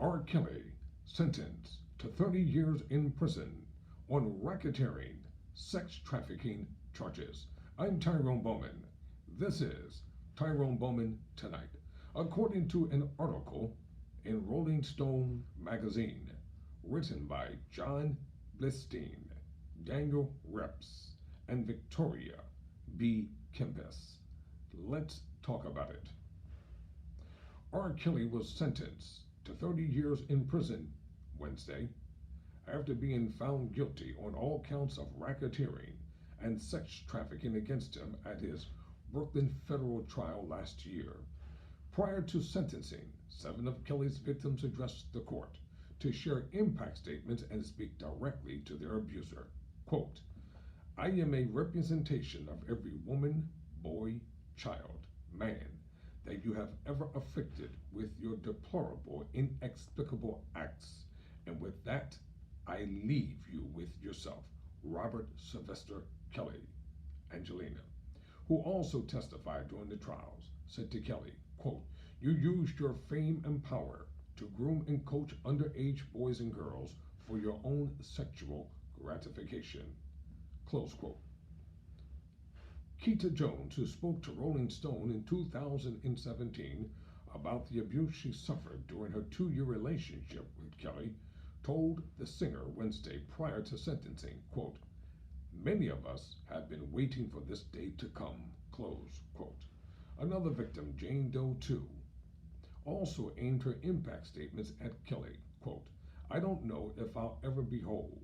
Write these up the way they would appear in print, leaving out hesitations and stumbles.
R. Kelly sentenced to 30 years in prison on racketeering, sex trafficking charges. I'm Tyrone Bowman. This is Tyrone Bowman Tonight. According to an article in Rolling Stone magazine written by John Blistein, Daniel Reps, and Victoria B. Kempis. Let's talk about it. R. Kelly was sentenced to 30 years in prison Wednesday after being found guilty on all counts of racketeering and sex trafficking against him at his Brooklyn federal trial last year. Prior to sentencing, 7 of Kelly's victims addressed the court to share impact statements and speak directly to their abuser. Quote, "I am a representation of every woman, boy, child, man that you have ever afflicted with your deplorable, inexplicable acts, and with that, I leave you with yourself." Robert Sylvester Kelly, Angelina, who also testified during the trials, said to Kelly, quote, "You used your fame and power to groom and coach underage boys and girls for your own sexual gratification." Close quote. Keita Jones, who spoke to Rolling Stone in 2017 about the abuse she suffered during her 2-year relationship with Kelly, told the singer Wednesday prior to sentencing, quote, "Many of us have been waiting for this day to come," close quote. Another victim, Jane Doe 2, also aimed her impact statements at Kelly, quote, "I don't know if I'll ever be whole.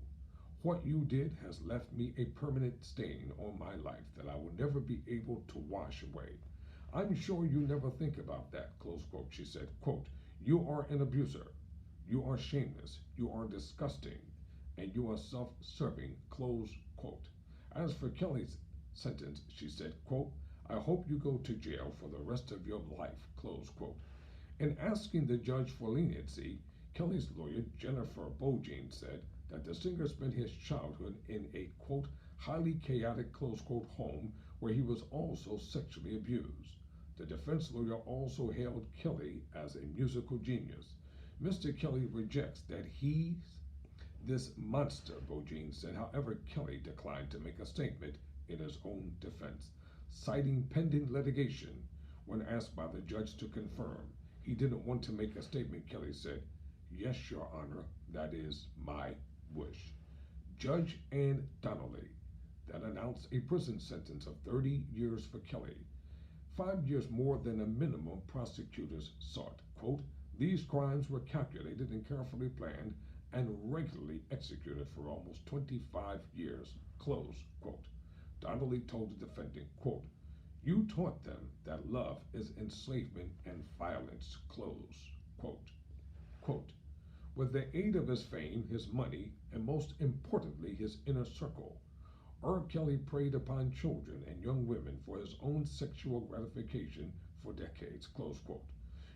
What you did has left me a permanent stain on my life that I will never be able to wash away. I'm sure you never think about that," close quote. She said, quote, "You are an abuser. You are shameless. You are disgusting. And you are self-serving," close quote. As for Kelly's sentence, she said, quote, "I hope you go to jail for the rest of your life," close quote. In asking the judge for leniency, Kelly's lawyer, Jennifer Bowman, said that the singer spent his childhood in a, quote, "highly chaotic," close quote, home where he was also sexually abused. The defense lawyer also hailed Kelly as a musical genius. Mr. Kelly rejects that he's this monster, Bowman said. However, Kelly declined to make a statement in his own defense, citing pending litigation. When asked by the judge to confirm he didn't want to make a statement, Kelly said, "Yes, Your Honor, that is my wish." Judge Ann Donnelly then announced a prison sentence of 30 years for Kelly, 5 years more than the minimum prosecutors sought. Quote, "These crimes were calculated and carefully planned and regularly executed for almost 25 years, close quote. Donnelly told the defendant, quote, "You taught them that love is enslavement and violence," close quote. Quote, "With the aid of his fame, his money, and most importantly, his inner circle, R. Kelly preyed upon children and young women for his own sexual gratification for decades," close quote.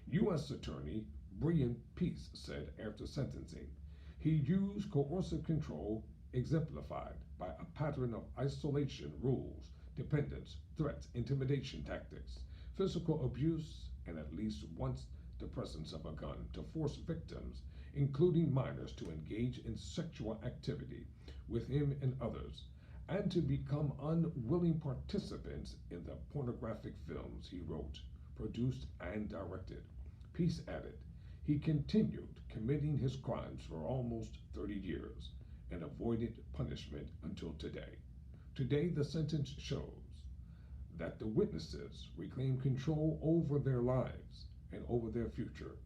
U.S. Attorney Brian Peace said after sentencing, he used coercive control exemplified by a pattern of isolation, rules, dependence, threats, intimidation tactics, physical abuse, and at least once the presence of a gun to force victims, including minors, to engage in sexual activity with him and others, and to become unwilling participants in the pornographic films he wrote, produced, and directed. Peace added, he continued committing his crimes for almost 30 years and avoided punishment until today. Today, the sentence shows that the witnesses reclaim control over their lives and over their future.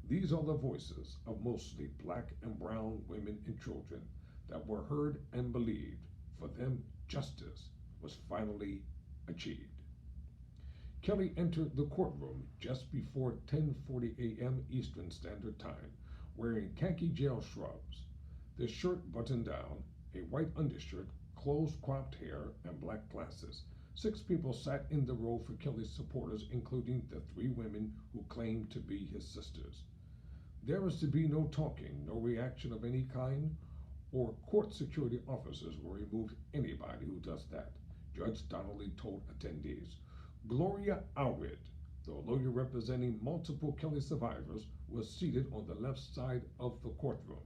These are the voices of mostly black and brown women and children that were heard and believed. For them, justice was finally achieved. Kelly entered the courtroom just before 10:40 a.m. Eastern Standard Time, wearing khaki jail scrubs, the shirt buttoned down, a white undershirt, close-cropped hair, and black glasses. 6 people sat in the row for Kelly's supporters, including the 3 women who claimed to be his sisters. There is to be no talking, no reaction of any kind, or court security officers will remove anybody who does that, Judge Donnelly told attendees. Gloria Allred, the lawyer representing multiple Kelly survivors, was seated on the left side of the courtroom.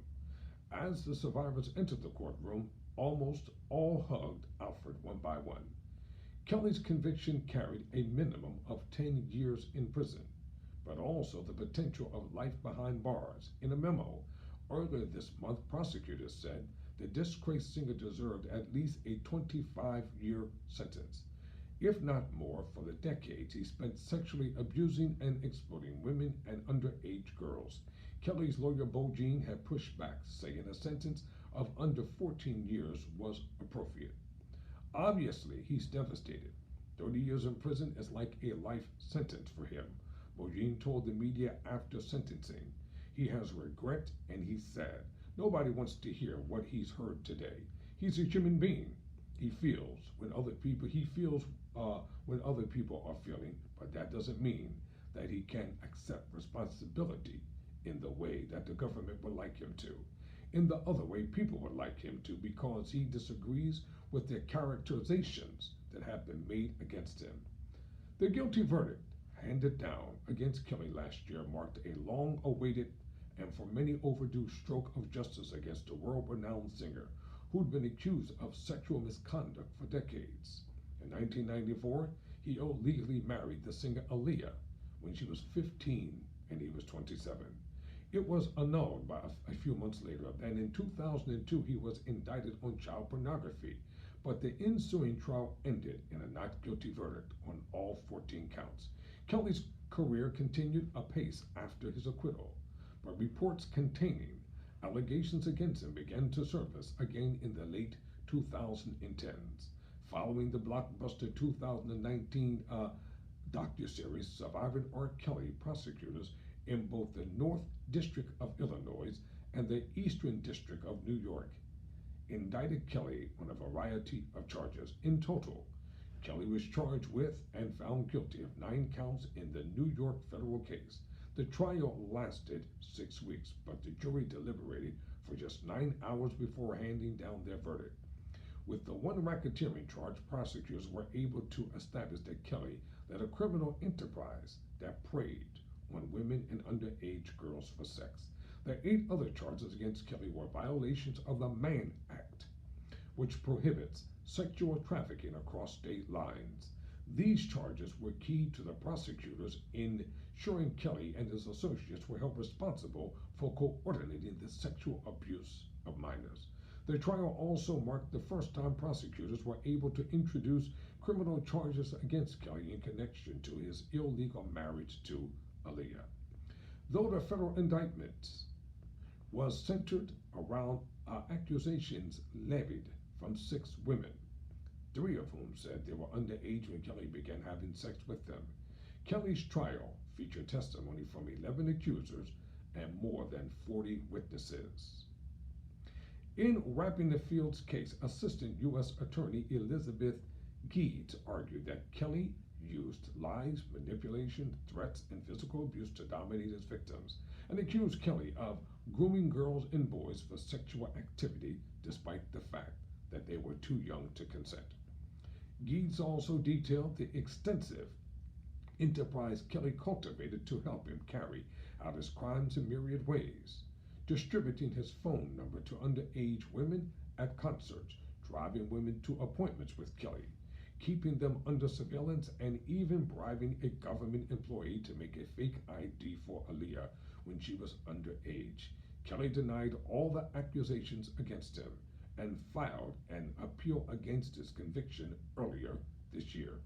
As the survivors entered the courtroom, almost all hugged Alfred one by one. Kelly's conviction carried a minimum of 10 years in prison, but also the potential of life behind bars. In a memo earlier this month, prosecutors said the disgraced singer deserved at least a 25-year sentence, if not more, for the decades he spent sexually abusing and exploiting women and underage girls. Kelly's lawyer Bowman had pushed back, saying a sentence of under 14 years was appropriate. Obviously, he's devastated. 30 years in prison is like a life sentence for him, Bowman told the media after sentencing. He has regret and he's sad. Nobody wants to hear what he's heard today. He's a human being. He feels when other people are feeling, but that doesn't mean that he can accept responsibility in the way that the government would like him to. In the other way people would like him to, because he disagrees with the characterizations that have been made against him. The guilty verdict handed down against Kelly last year marked a long-awaited and for many overdue stroke of justice against a world-renowned singer who'd been accused of sexual misconduct for decades. In 1994, he illegally married the singer Aaliyah when she was 15 and he was 27. It was annulled by a few months later, and in 2002 he was indicted on child pornography, but the ensuing trial ended in a not guilty verdict on all 14 counts. Kelly's career continued apace after his acquittal, but reports containing allegations against him began to surface again in the late 2010s. Following the blockbuster 2019 docuseries Surviving R. Kelly, prosecutors in both the North District of Illinois and the Eastern District of New York indicted Kelly on a variety of charges. In total, Kelly was charged with and found guilty of 9 counts in the New York federal case. The trial lasted 6 weeks, but the jury deliberated for just 9 hours before handing down their verdict. With the one racketeering charge, prosecutors were able to establish that Kelly led a criminal enterprise that preyed on women and underage girls for sex. The 8 other charges against Kelly were violations of the Mann Act, which prohibits sexual trafficking across state lines. These charges were key to the prosecutors in ensuring Kelly and his associates were held responsible for coordinating the sexual abuse of minors. The trial also marked the first time prosecutors were able to introduce criminal charges against Kelly in connection to his illegal marriage to Aaliyah. Though the federal indictment was centered around accusations levied from 6 women, 3 of whom said they were underage when Kelly began having sex with them. Kelly's trial featured testimony from 11 accusers and more than 40 witnesses. In wrapping the Fields case, Assistant U.S. Attorney Elizabeth Geeds argued that Kelly used lies, manipulation, threats, and physical abuse to dominate his victims, and accused Kelly of grooming girls and boys for sexual activity despite the fact that they were too young to consent. Geeds also detailed the extensive enterprise Kelly cultivated to help him carry out his crimes in myriad ways, distributing his phone number to underage women at concerts, driving women to appointments with Kelly, keeping them under surveillance, and even bribing a government employee to make a fake ID for Aaliyah when she was underage. Kelly denied all the accusations against him and filed an appeal against his conviction earlier this year.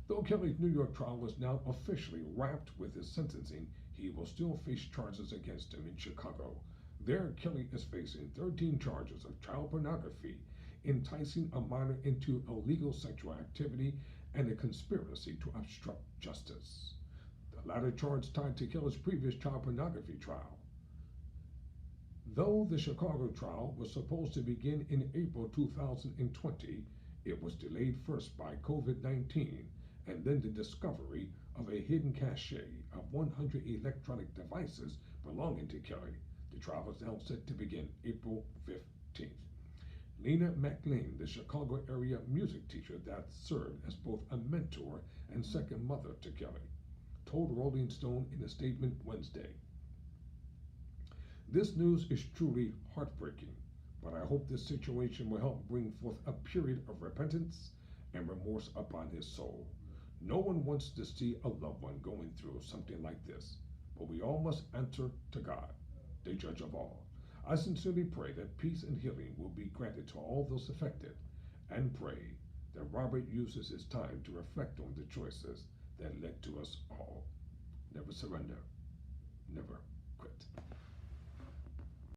Though Kelly's New York trial was now officially wrapped with his sentencing, he will still face charges against him in Chicago. There, Kelly is facing 13 charges of child pornography, enticing a minor into illegal sexual activity, and a conspiracy to obstruct justice. The latter charge tied to Kelly's previous child pornography trial. Though the Chicago trial was supposed to begin in April 2020, it was delayed first by COVID-19 and then the discovery of a hidden cache of 100 electronic devices belonging to Kelly. The trial is now set to begin April 15th. Lena McLean, the Chicago area music teacher that served as both a mentor and second mother to Kelly, told Rolling Stone in a statement Wednesday. This news is truly heartbreaking, but I hope this situation will help bring forth a period of repentance and remorse upon his soul. No one wants to see a loved one going through something like this, but we all must answer to God, the judge of all. I sincerely pray that peace and healing will be granted to all those affected, and pray that Robert uses his time to reflect on the choices that led to us all. Never surrender, never quit.